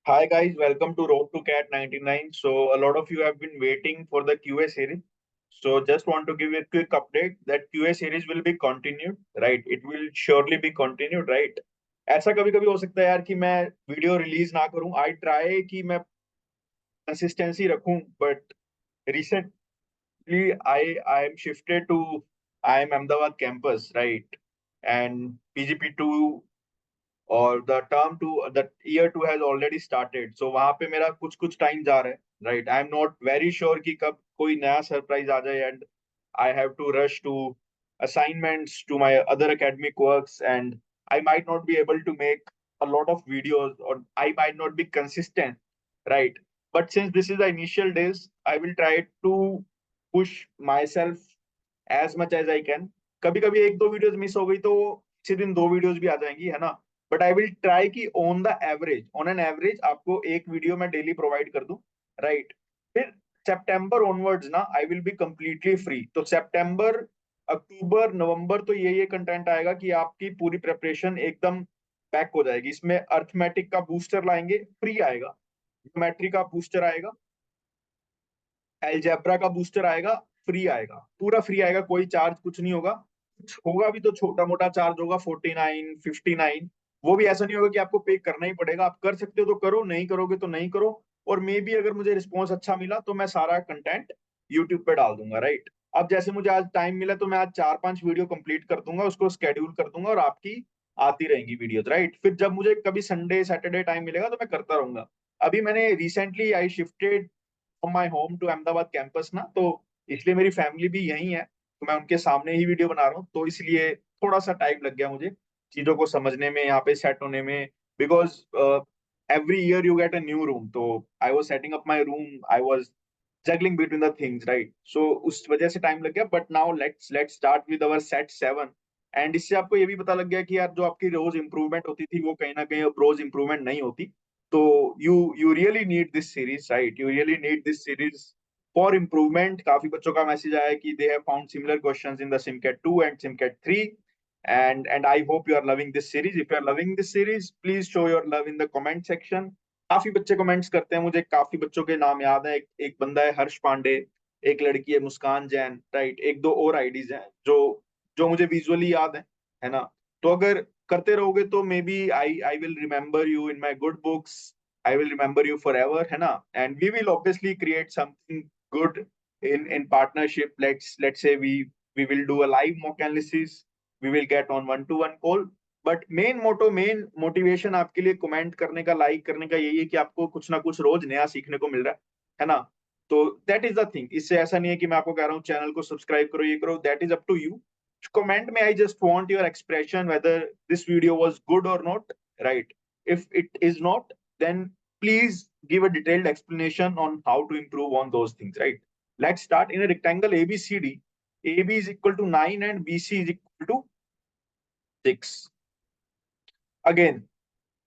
Hi guys, welcome to Road to Cat 99. So a lot of you have been waiting for the QA series. So just want to give you a quick update that QA series will be continued, right? It will surely be continued, right? ऐसा कभी कभी हो सकता है यार कि मैं video release ना करूं. आई ट्राई कि मैं कंसिस्टेंसी रखूं, but recently I am shifted to IIM Ahmedabad campus, right? And PGP2 और the year two has already started. So वहां पे मेरा कुछ कुछ टाइम जा रहा है, right? I am not very sure कि कब कोई नया सरप्राइज आ जाए and I have to rush to assignments to my other academic works and I might not be able to make a lot of videos or I might not be consistent, right? But since this is the initial days, I will try to push myself as much as I can. कभी कभी एक दो videos miss हो गई तो किसी दिन दो वीडियोस भी आ जाएंगी, है ना? बट आई विल ट्राई कि ऑन एन एवरेज आपको एक वीडियो मैं डेली प्रोवाइड कर दूं, राइट? फिर सितंबर ओनवर्ड्स ना I will be completely free. तो सितंबर, अक्टूबर, नवंबर तो ये कंटेंट आएगा कि आपकी पूरी प्रिपरेशन एकदम पैक हो जाएगी. इसमें अर्थमेटिक का बूस्टर लाएंगे, फ्री आएगा. ज्योमेट्री का बूस्टर आएगा, एलजेब्रा का बूस्टर आएगा, फ्री आएगा, पूरा फ्री आएगा. कोई चार्ज कुछ नहीं होगा. कुछ होगा भी तो छोटा मोटा चार्ज होगा, 49, 59. वो भी ऐसा नहीं होगा कि आपको पे करना ही पड़ेगा. आप कर सकते हो तो करो, नहीं करोगे तो नहीं करो. और मे बी अगर मुझे रिस्पॉन्स अच्छा मिला तो मैं सारा कंटेंट यूट्यूब पे डाल दूंगा, राइट? अब जैसे मुझे आज टाइम मिला तो मैं आज 4-5 वीडियो कंप्लीट कर दूंगा, उसको स्केड्यूल कर दूंगा और आपकी आती रहेंगी वीडियोस, राइट? फिर जब मुझे कभी संडे सैटरडे टाइम मिलेगा तो मैं करता रहूंगा. अभी मैंने recently I shifted from my home to Ahmedabad campus ना, तो इसलिए मेरी फैमिली भी यही है, तो मैं उनके सामने ही वीडियो बना रहा हूँ. तो इसलिए थोड़ा सा टाइम लग गया मुझे चीजों को समझने में, यहाँ पे सेट होने में. Because every year you get a new room, तो I was setting up my room, I was juggling between the things, right? So उस वजह से टाइम लग गया. But now let's start with our set 7. And इससे आपको ये भी पता लग गया कि यार जो आपकी रोज इंप्रूवमेंट होती थी वो कहीं ना कहीं अब रोज इंप्रूवमेंट नहीं होती. तो you really need this series, right? You really need this series for improvement. काफी बच्चों का मैसेज आया कि they have found similar questions in the simcat 2 and simcat 3, and I hope you are loving this series. If you are loving this series, please show your love in the comment section. काफी बच्चे comments करते हैं, मुझे काफी बच्चों के नाम याद है. एक बंदा है हर्ष पांडे, एक लड़की है मुस्कान जैन, राइट? एक दो और आईडीज हैं जो जो मुझे विजुअली याद है ना? तो अगर करते रहोगे तो maybe I will remember you in my good books. I will remember you forever, है ना? And we will obviously create something good in partnership. Let's say we will do a live mock analysis. We will get on one-to-one call. But main motivation आपके लिए comment करने का, like करने का यही है कि आपको कुछ ना कुछ रोज नया सीखने को मिल रहा है ना? तो दैट इज द थिंग. इससे ऐसा नहीं है कि मैं आपको कह रहा हूँ चैनल को सब्सक्राइब करो, ये करो. That is up to you. Comment me. I just want your expression whether this video was good or not, right? If it is not, then please give a detailed explanation on how to improve on those things, right? Let's start. In a rectangle ABCD, AB is equal to 9 and BC is equal to 6. Again,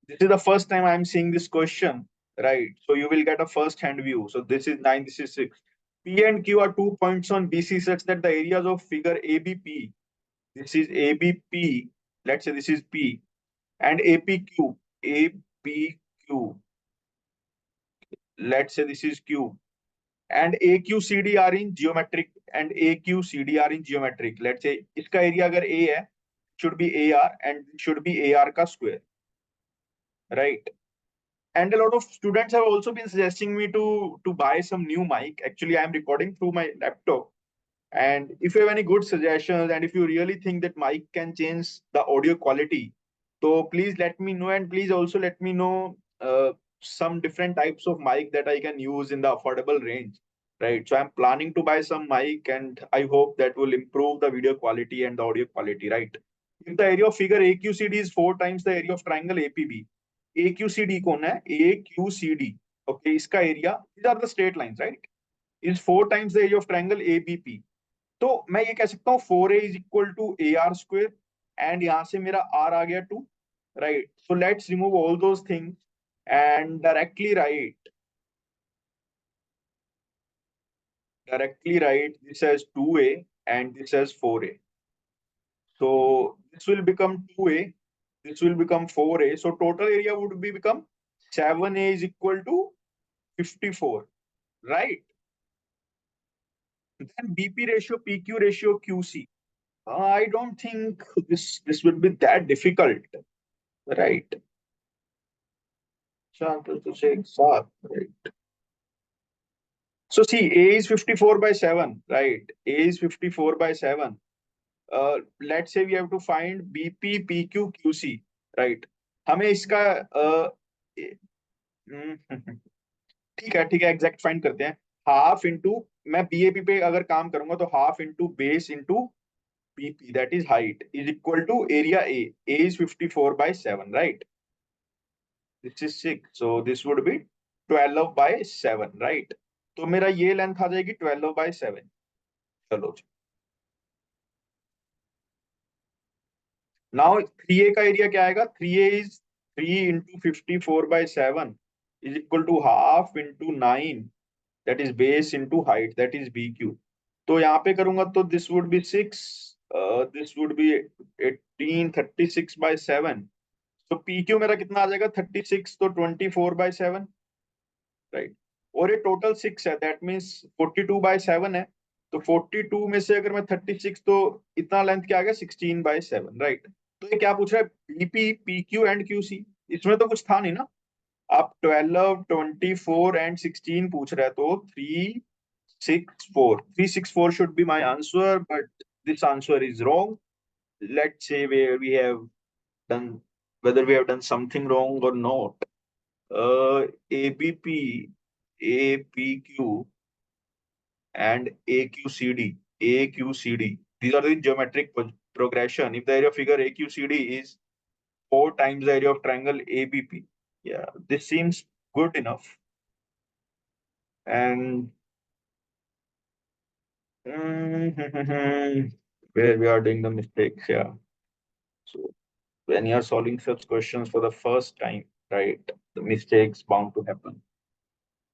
this is the first time I'm seeing this question, right? So you will get a first hand view. So this is 9, this is 6. P and Q are 2 points on BC such that the areas of figure ABP, this is ABP, let's say this is P, and APQ, let's say this is Q, and AQCD are in geometric, and AQCD are in geometric. Let's say इसका area अगर A है, should be AR and should be AR का square, right? And a lot of students have also been suggesting me to buy some new mic. Actually, I am recording through my laptop. And if you have any good suggestions and if you really think that mic can change the audio quality, so please let me know. And please also let me know some different types of mic that I can use in the affordable range, right? So I'm planning to buy some mic and I hope that will improve the video quality and the audio quality, right? If the area of figure AQCD is 4 times the area of triangle APB, AQCD कौन है? AQCD, okay, इसका area, these are the straight lines, right? Is 4 times the area of triangle ABP. तो मैं ये कह सकता हूँ 4A is equal to AR square, and यहां से मेरा R आ गया 2, right? So let's remove all those things and directly write this as 2A and this as 4A. So this will become 2A, this will become 4A. So total area would be become 7A is equal to 54, right? Then BP ratio, PQ ratio, QC. I don't think this will be that difficult, right? Sample to say exact, right? So see, A is 54 by 7, right? A is 54 by 7. Let's say we have to find BP, PQ, QC, right? हमें इसका ठीक है exact find करते हैं। Half into, मैं BAP पे अगर काम करूंगा तो half into base into BP, that is height, is equal to area A. A is 54 by 7, right? This is 6, so this would be 12 by 7, right? तो मेरा ये लेंथ आ जाएगी 12 by 7। चलो जी, नाउ 3A का एरिया क्या आएगा? 3A is 3 into 54 by 7 is equal to half into 9, that is base into height, that is BQ। तो यहाँ पे करूंगा तो this would be 6, this would be 18, 36 by 7। तो PQ मेरा कितना आ जाएगा? 36, तो 24 by 7, राइट? और ये टोटल 6 है, दैट मीन्स 42 by 7 है। तो 42 में से अगर मैं 36, तो इतना लेंथ क्या आ गया? 16 by 7, राइट? तो ये क्या पूछ रहा है? BP, PQ and QC। इसमें तो कुछ था नहीं ना। आप 12, 24 एंड 16 पूछ रहे हैं, तो 364 should be my answer, but this answer is wrong. Let's say where we have done, whether we have done something wrong or not. ABP, APQ, and AQCD. These are the geometric progression. If the area of figure AQCD is 4 times the area of triangle ABP, yeah, this seems good enough. And where we are doing the mistakes, yeah. So when you are solving such questions for the first time, right, the mistakes bound to happen.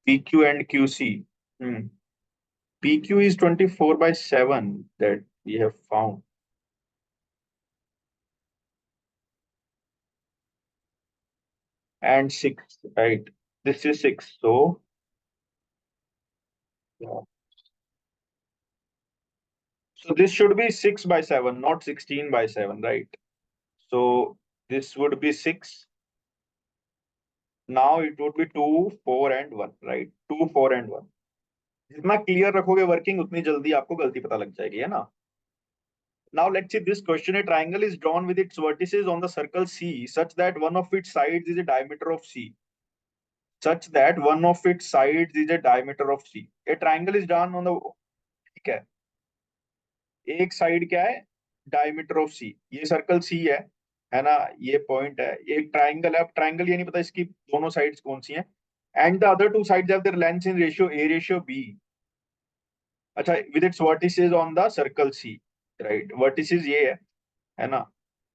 PQ and QC. Hmm. PQ is 24 by 7 that we have found. And 6, right? This is 6. So, yeah. So this should be 6 by 7, not 16 by 7, right? So this would be 6. Now it would be 2, 4, and 1, right? 2, 4, and 1. जितना clear रखोगे working, उतनी जल्दी आपको गलती पता लग जाएगी, है ना? Now let's see this question. A triangle is drawn with its vertices on the circle C such that one of its sides is a diameter of C. Such that one of its sides is a diameter of C. A triangle is drawn on the, ठीक है, एक side क्या है? Diameter of सी। ये circle सी है ना? ये point है, ये एक ट्राइंगल है। अब ट्राइंगल ये नहीं पता इसकी दोनों साइड्स कौन सी हैं। And the other two sides have their lengths in ratio A ratio B। अच्छा, with its vertices on the circle C, right? Vertices ये है ना?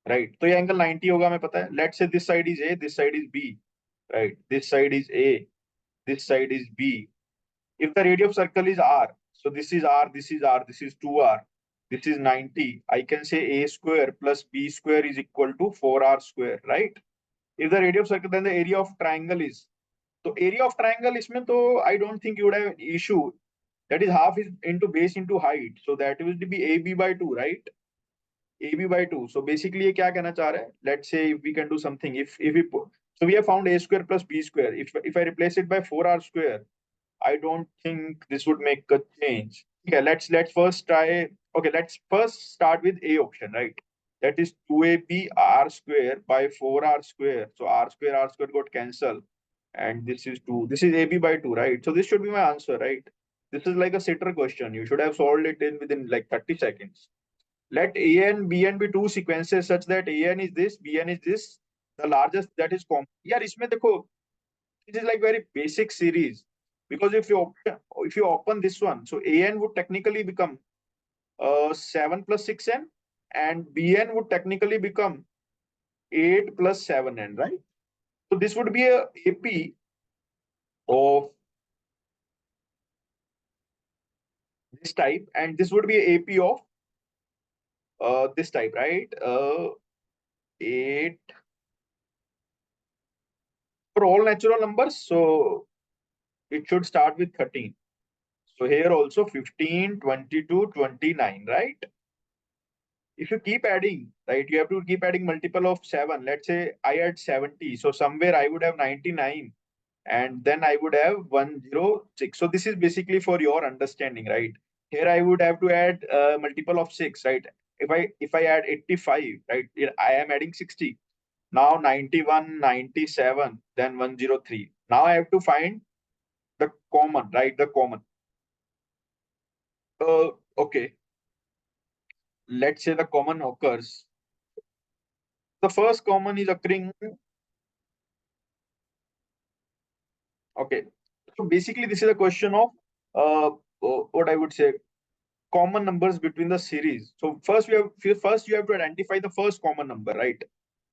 राइट, तो ये एंगल 90 होगा, हमें पता है। Let's say this side is A, this side is B, right? This side is A, this side is B। If the radius of circle is R, so this is R, this is R, this is 2R, this is 90. I can say A square plus B square is equal to 4R square, right? If the radius of circle, then the area of triangle is. So area of triangle इसमें तो I don't think you would have an issue. That is half is into base into height. So that will be AB by 2, right? AB by 2. So basically ये क्या कहना चाह रहा है? Let's say if we can do something. If we put, so we have found A square plus B square. If I replace it by 4R square, I don't think this would make a change. Okay, let's first try. Okay, let's first start with A option, right? That is 2AB R square by 4R square. So R square got cancelled. And this is 2. This is AB by 2, right? So this should be my answer, right? This is like a sitter question. You should have solved it in within like 30 seconds. Let AN, BN be two sequences such that AN is this, BN is this. The largest that is common. यार इसमें देखो, this is like very basic series, because if you open this one, so AN would technically become 7 plus 6N, and BN would technically become 8 plus 7N, right? So this would be a AP of this type, and this would be a AP of this type, right? 8 for all natural numbers, so it should start with 13. So here also 15, 22, 29, right? If you keep adding, right, you have to keep adding multiple of 7. Let's say I had 70. So somewhere I would have 99 and then I would have 106. So this is basically for your understanding, right? Here I would have to add multiple of 6, right? If I add 85, right, I am adding 60. Now 91, 97, then 103. Now I have to find the common, right? The common. Okay. Let's say the common occurs. The first common is occurring. Okay. So basically, this is a question of what I would say common numbers between the series. So first you have to identify the first common number, right?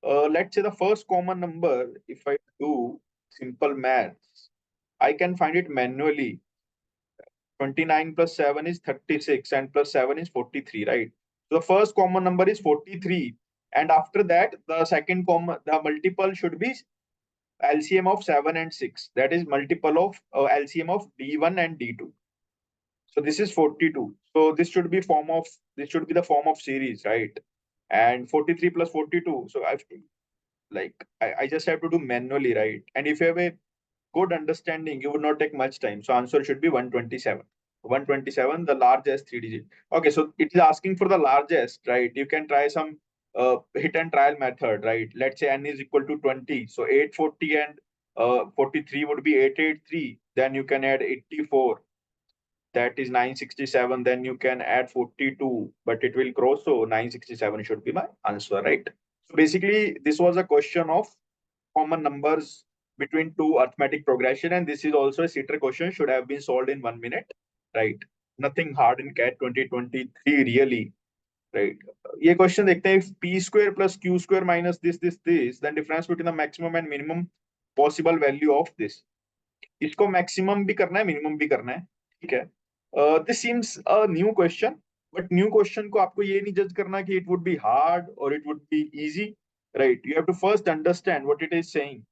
Let's say the first common number. If I do simple maths, I can find it manually. 29 plus 7 is 36 and plus 7 is 43, right? So the first common number is 43. And after that, the multiple should be LCM of 7 and 6. That is multiple of LCM of D1 and D2. So this is 42. So this should be the form of series, right? And 43 plus 42. So I just have to do manually, right? And if you have a good understanding, you would not take much time. So answer should be 127. 127, the largest 3 digit. Okay, so it is asking for the largest, right? You can try some hit and trial method, right? Let's say n is equal to 20. So 840 and 43 would be 883. Then you can add 84. That is 967. Then you can add 42, but it will grow. So 967 should be my answer, right? So basically, this was a question of common numbers between two arithmetic progression, and this is also a sitter question, should have been solved in 1 minute, right? Nothing hard in CAT 2023 really, right? ये question देखते हैं, p square plus q square minus this then difference between the maximum and minimum possible value of this. इसको maximum भी करना है, minimum भी करना है, ठीक है? This seems a new question, but new question को आपको ये नहीं जज करना कि इट वुड बी हार्ड और it would be easy, right? You have to first understand what it is saying,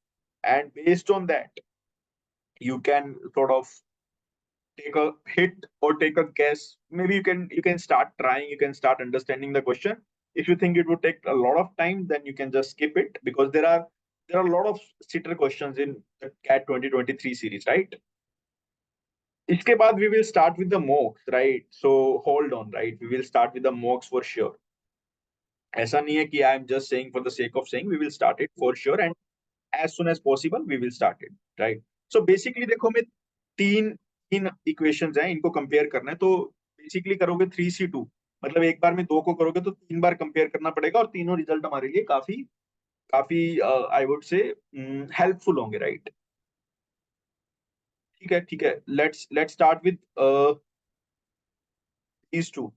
and based on that you can sort of take a hit or take a guess. Maybe you can start trying, you can start understanding the question. If you think it would take a lot of time, then you can just skip it, because there are a lot of sitter questions in the CAT 2023 series, right? इसके बाद we will start with the mocks, right? So hold on, right? We will start with the mocks for sure. ऐसा नहीं है कि I am just saying for the sake of saying. We will start it for sure, and as soon as possible we will start it, right? So basically देखो, मैं तीन तीन equations हैं, इनको कंपेयर करना है। तो बेसिकली करोगे 3C2, मतलब एक बार में दो को करोगे तो 3 बार कंपेयर करना पड़ेगा, और तीनों रिजल्ट हमारे लिए काफी काफी आई वुड से हेल्पफुल होंगे, राइट? ठीक है, ठीक है। Let's start with these two.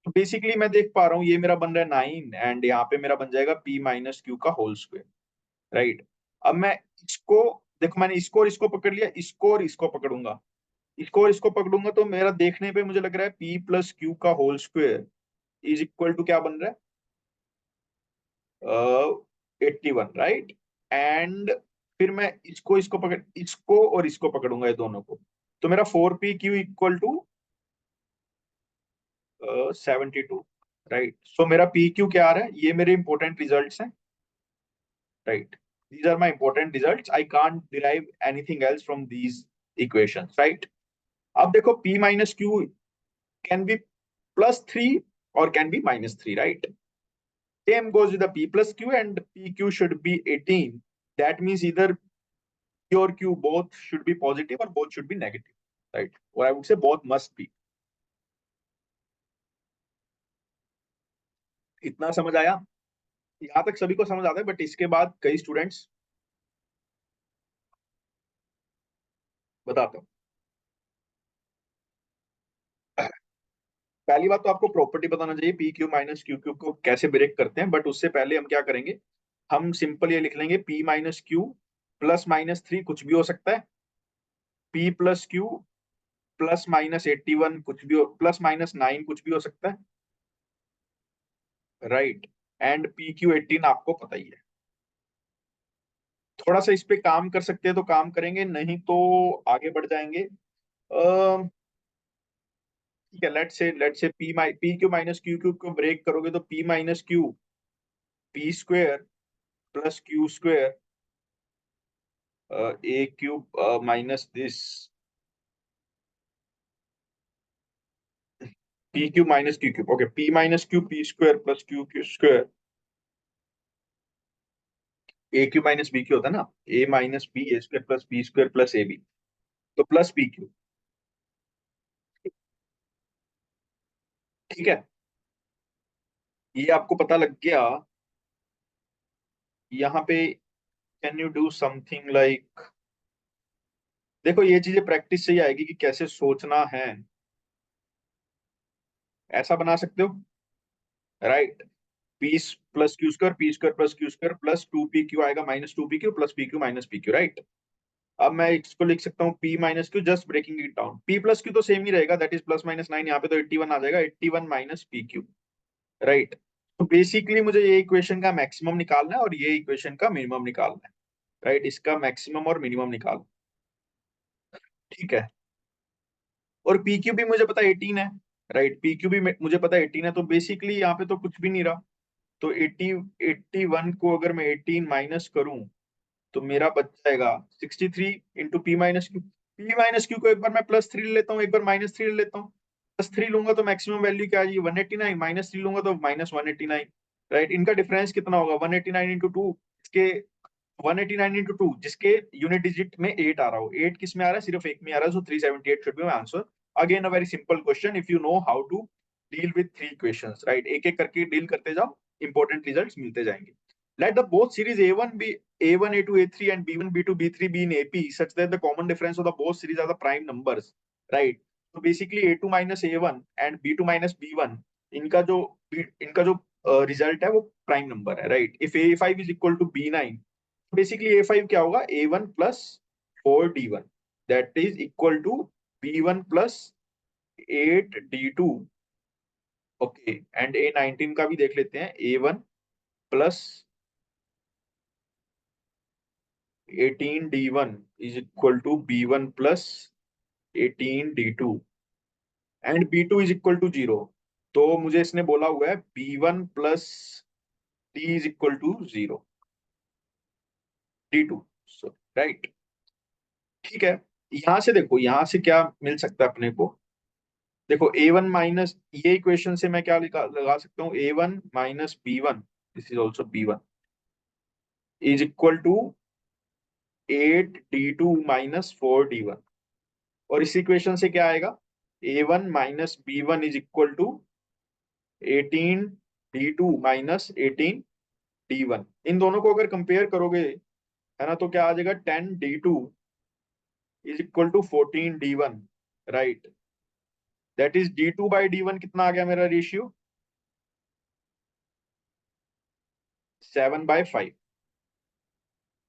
तो बेसिकली मैं देख पा रहा हूँ ये मेरा बन रहा है 9, एंड यहाँ पे मेरा बन जाएगा p माइनस क्यू का होल स्क्वायर, राइट? अब मैं इसको देखो, मैंने इसको और इसको पकड़ लिया, इसको और इसको पकड़ूंगा, इसको और इसको पकड़ूंगा, तो मेरा देखने पे मुझे लग रहा है p प्लस क्यू का whole square is equal to क्या बन रहा है? 81, राइट? एंड फिर मैं इसको और इसको पकड़ूंगा, ये दोनों को, तो मेरा 4p Q equal to 72, right? So मेरा पी क्यू क्या आ रहा है? ये मेरे इंपॉर्टेंट रिजल्ट्स हैं, right? These are my important results. I can't derive anything else from these equations, right? अब देखो p minus q can be +3 or can be -3, right? Same goes with the p plus q, and pq should be 18. That means either p or q both should be positive or both should be negative, right? Or I would say both must be. इतना समझ आया? यहाँ तक सभी को समझ आता है, बट इसके बाद कई स्टूडेंट्स, बताता हूँ। पहली बात तो आपको प्रॉपर्टी बताना चाहिए P q minus q q को कैसे ब्रेक करते हैं, बट उससे पहले हम क्या करेंगे, हम सिंपल ये लिख लेंगे p माइनस क्यू प्लस -3 कुछ भी हो सकता है, p प्लस क्यू प्लस -81 कुछ भी हो, प्लस -9 कुछ भी हो सकता है, राइट? एंड पी क्यू 18 आपको पता ही है। थोड़ा सा इस पे काम कर सकते हैं तो काम करेंगे, नहीं तो आगे बढ़ जाएंगे। ठीक है, let say p q minus q q को ब्रेक करोगे तो p minus q p square plus q square a cube minus this p cube minus q cube. Okay, p minus q p square plus q q square a q minus b q होता है ना, a minus b a square plus b square plus a b, तो plus p q. ठीक है, ये आपको पता लग गया। यहाँ पे can you do something like, देखो ये चीजें प्रैक्टिस से ही आएगी कि कैसे सोचना है। ऐसा बना सकते हो, right. P plus q square p square plus q square plus two p q आएगा minus two p q plus p q minus p q, right. अब मैं इसको लिख सकता हूँ p minus q, just breaking it down, p plus q तो same ही रहेगा, that is plus minus nine, यहाँ पे तो 81 आ जाएगा, 81 माइनस पी क्यू, राइट। तो बेसिकली मुझे ये इक्वेशन का मैक्सिमम निकालना है और ये इक्वेशन का मिनिमम निकालना है, राइट। इसका मैक्सिमम और मिनिमम निकाल, ठीक है। और पी क्यू भी मुझे पता है 18 है, राइट। पी क्यू भी मुझे पता है 18 है, तो बेसिकली यहाँ पे तो कुछ भी नहीं रहा। तो 81 को अगर मैं 18 माइनस करूं तो मेरा बच जाएगा 63 into P minus q. P minus Q को एक बार मैं प्लस थ्री ले लेता हूँ, एक बार माइनस थ्री ले लेता हूँ। प्लस थ्री लूंगा तो मैक्सिमम वैल्यू क्या आ जाएगी 189, माइनस थ्री लूंगा तो माइनस 189, राइट। इनका डिफरेंस कितना होगा 189 इंटू टू, इसके 189 इंटू टू जिसके यूनिट डिजिट में 8 आ रहा हो, 8 किस में आ रहा है, सिर्फ एक में आ रहा है, so 378 should be my answer. Again a very simple question if you know how to deal with three equations, right. एक एक करके डील करते जाओ, इंपॉर्टेंट रिजल्ट्स मिलते जाएंगे। Let the both series A1 be A1 A2 A3 and B1 B2 B3 be in AP such that the common difference of the both series are the prime numbers, right? So basically A2 minus A1 and B2 minus B1, इनका जो result है वो prime number है, right. If A5 is equal to B9, basically A5 क्या होगा A1 plus 4D1 that is equal to B1 plus 8D2। Okay, and A19 का भी देख लेते हैं, A1 plus 18D1 is equal to B1 plus 18D2 and B2 is equal to 0। तो मुझे इसने बोला हुआ है B1 plus D is equal to 0, D2, so right. ठीक है, यहां से देखो, यहां से क्या मिल सकता है अपने को। देखो A1 माइनस, ये इक्वेशन से मैं क्या लगा सकता हूँ, A1 minus B1, this is also B1 is equal to 8D2 minus 4D1। और इस इक्वेशन से क्या आएगा, A1 minus B1 is equal to 18D2 minus 18D1। इन दोनों को अगर कंपेयर करोगे, है ना, तो क्या आ जाएगा 10D2 is equal to 14D1, right. That is D2 by D1 कितना आ गया मेरा रेशियो, 7/5।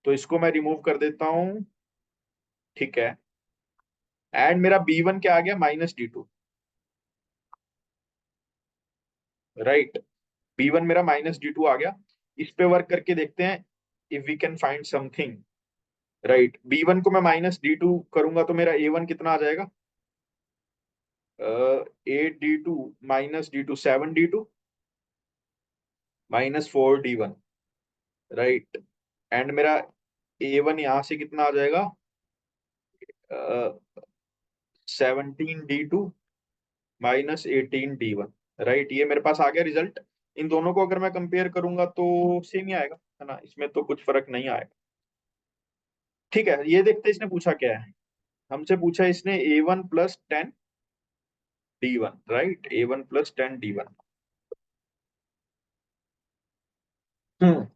तो इसको मैं रिमूव कर देता हूं, ठीक है। एंड मेरा B1 क्या आ गया -D2, राइट। B1 मेरा -D2 आ गया। इस पे वर्क करके देखते हैं if we can find something, right. B1 को मैं -D2 करूंगा तो मेरा A1 कितना आ जाएगा, 8D2 -D2 7D2 -4D1, right. And मेरा A1 यहां से कितना आ जाएगा, 17D2 -18D1, राइट। ये मेरे पास आ गया रिजल्ट। इन दोनों को अगर मैं कंपेयर करूंगा तो सेम ही आएगा, है ना, इसमें तो कुछ फर्क नहीं आएगा। ठीक है, ये देखते हैं इसने पूछा क्या है। हमसे पूछा इसने A1 + 10D1, right, A1 + 10D1। हम्म,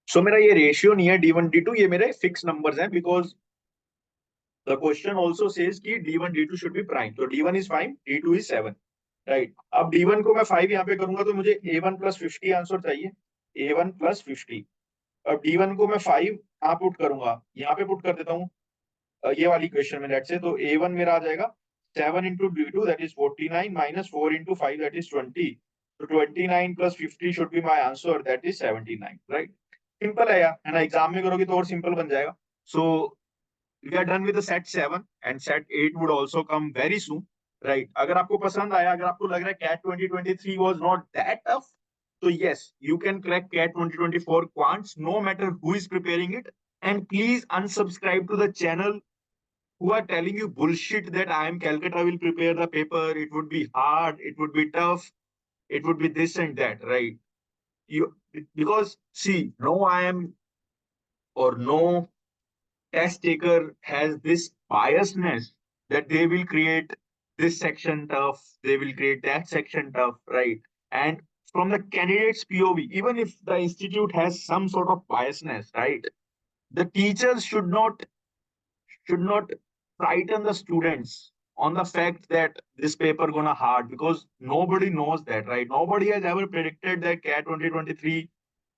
सो मेरा ये रेशियो नहीं है D1 D2, ये मेरे फिक्स नंबर्स हैं, because the question also says कि D1 D2 should be prime, तो D1 is 5 D2 is 7, right. अब D1 को मैं 5 यहाँ पे करूंगा तो मुझे A1 + 50 आंसर चाहिए, A1 + 50। अब D1 को मैं 5 यहाँ पुट करूंगा, यहाँ पे पुट कर देता हूँ, ये वाली क्वेश्चन में लेट से, तो A1 मेरा आ जाएगा 7 into D2 that is 49 minus 4 into 5 that is 20। तो 29 + 50 should be my answer that is 79, right. Simple है यार, है ना, एग्जाम में करोगे तो और सिंपल बन जाएगा. सो we are done with the set 7 and set 8 would also come very soon, right? अगर आपको पसंद आया, अगर आपको लग रहा है CAT 2023 was not that tough, so yes, you can crack CAT 2024 quants no matter who is preparing it. And please unsubscribe to the channel who are telling you bullshit that I am Calcutta will prepare the paper, it would be hard, it would be tough, it would be this and that, right? You, because see, no I am or no test taker has this biasness that they will create this section tough, they will create that section tough, right? And from the candidate's POV, even if the institute has some sort of biasness, right? The teachers should not frighten the students on the fact that this paper gonna hard, because nobody knows that, right? Nobody has ever predicted that CAT 2023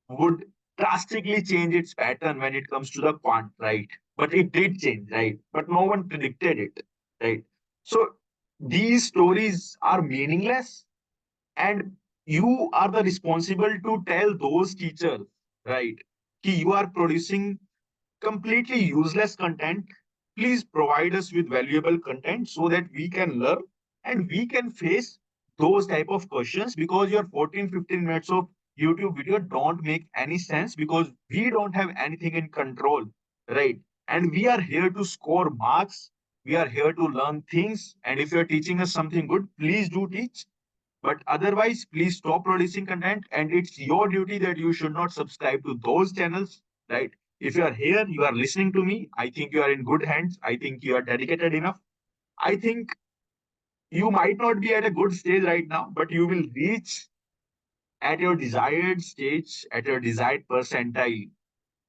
would drastically change its pattern when it comes to the quant, right? But it did change, right? But no one predicted it, right? So these stories are meaningless, and you are the responsible to tell those teachers, right? Ki you are producing completely useless content. Please provide us with valuable content so that we can learn and we can face those type of questions, because your 14-15 minutes of YouTube video don't make any sense because we don't have anything in control, right? And we are here to score marks. We are here to learn things. And if you're teaching us something good, please do teach. But otherwise, please stop producing content. And it's your duty that you should not subscribe to those channels, right? If you are here, you are listening to me, I think you are in good hands. I think you are dedicated enough. I think you might not be at a good stage right now, but you will reach at your desired stage, at your desired percentile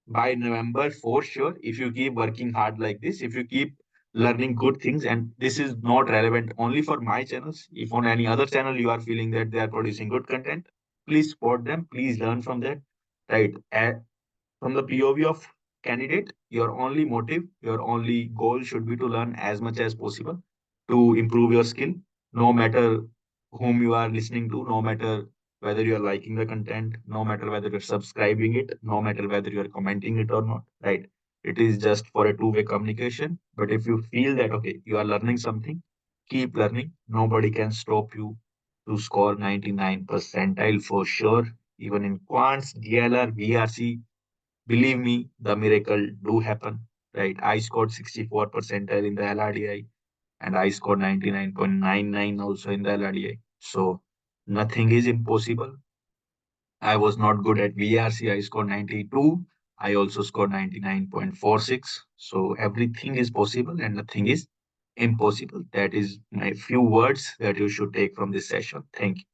by November for sure. If you keep working hard like this, if you keep learning good things, and this is not relevant only for my channels. If on any other channel you are feeling that they are producing good content, please support them, please learn from that, right? From the POV of candidate, your only motive, your only goal should be to learn as much as possible to improve your skill, no matter whom you are listening to, no matter whether you are liking the content, no matter whether you're subscribing it, no matter whether you're commenting it or not, right? It is just for a two-way communication. But if you feel that, okay, you are learning something, keep learning. Nobody can stop you to score 99 percentile for sure. Even in quants, DLR, VRC, believe me, the miracle do happen, right? I scored 64 percentile in the LRDI and I scored 99.99 also in the LRDI. So nothing is impossible. I was not good at VRC. I scored 92. I also scored 99.46. So everything is possible and nothing is impossible. That is my few words that you should take from this session. Thank you.